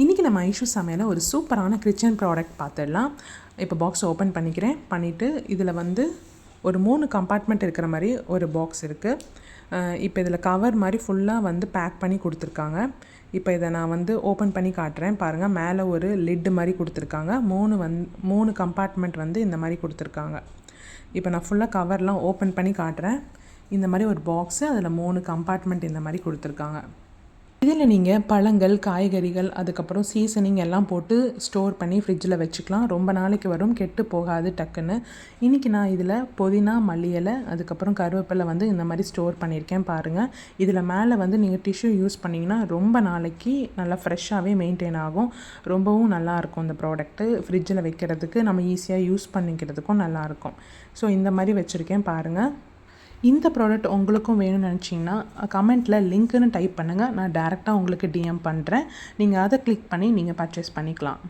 இன்றைக்கி நம்ம ஐஷு சமையலில் ஒரு சூப்பரான கிச்சன் ப்ராடக்ட் பார்த்துடலாம். இப்போ பாக்ஸ் ஓப்பன் பண்ணிவிட்டு இதில் வந்து ஒரு 3 கம்பார்ட்மெண்ட் இருக்கிற மாதிரி ஒரு பாக்ஸ் இருக்குது. இப்போ இதில் கவர் மாதிரி ஃபுல்லாக வந்து பேக் பண்ணி கொடுத்துருக்காங்க. இப்போ இதை நான் வந்து ஓப்பன் பண்ணி காட்டுறேன் பாருங்கள். மேலே ஒரு லிட்டு மாதிரி கொடுத்துருக்காங்க. 3 கம்பார்ட்மெண்ட் வந்து இந்த மாதிரி கொடுத்துருக்காங்க. இப்போ நான் ஃபுல்லாக கவர்லாம் ஓப்பன் பண்ணி காட்டுறேன். இந்த மாதிரி ஒரு பாக்ஸு, அதில் 3 கம்பார்ட்மெண்ட் இந்த மாதிரி கொடுத்துருக்காங்க. இதில் நீங்கள் பழங்கள், காய்கறிகள், அதுக்கப்புறம் சீசனிங் எல்லாம் போட்டு ஸ்டோர் பண்ணி ஃப்ரிட்ஜில் வச்சுக்கலாம். ரொம்ப நாளைக்கு வரும், கெட்டு போகாது டக்குன்னு. இன்றைக்கி நான் இதில் புதினா, மல்லி இலை, அதுக்கப்புறம் கருவேப்பிலை வந்து இந்த மாதிரி ஸ்டோர் பண்ணியிருக்கேன் பாருங்கள். இதில் மேலே வந்து நீங்கள் டிஷ்யூ யூஸ் பண்ணிங்கன்னா ரொம்ப நாளைக்கு நல்லா ஃப்ரெஷ்ஷாகவே மெயின்டைன் ஆகும். ரொம்பவும் நல்லாயிருக்கும் இந்த ப்ராடக்ட்டு. ஃப்ரிட்ஜில் வைக்கிறதுக்கு நம்ம ஈஸியாக யூஸ் பண்ணிக்கிறதுக்கும் நல்லாயிருக்கும். ஸோ இந்த மாதிரி வச்சுருக்கேன் பாருங்கள். இந்த ப்ராடக்ட் உங்களுக்கும் வேணும்னு நினச்சிங்கன்னா கமெண்ட்டில் லிங்க்குன்னு டைப் பண்ணுங்கள். நான் டேரெக்டாக உங்களுக்கு டிஎம் பண்ணுறேன். நீங்கள் அதை கிளிக் பண்ணி நீங்கள் பர்ச்சேஸ் பண்ணிக்கலாம்.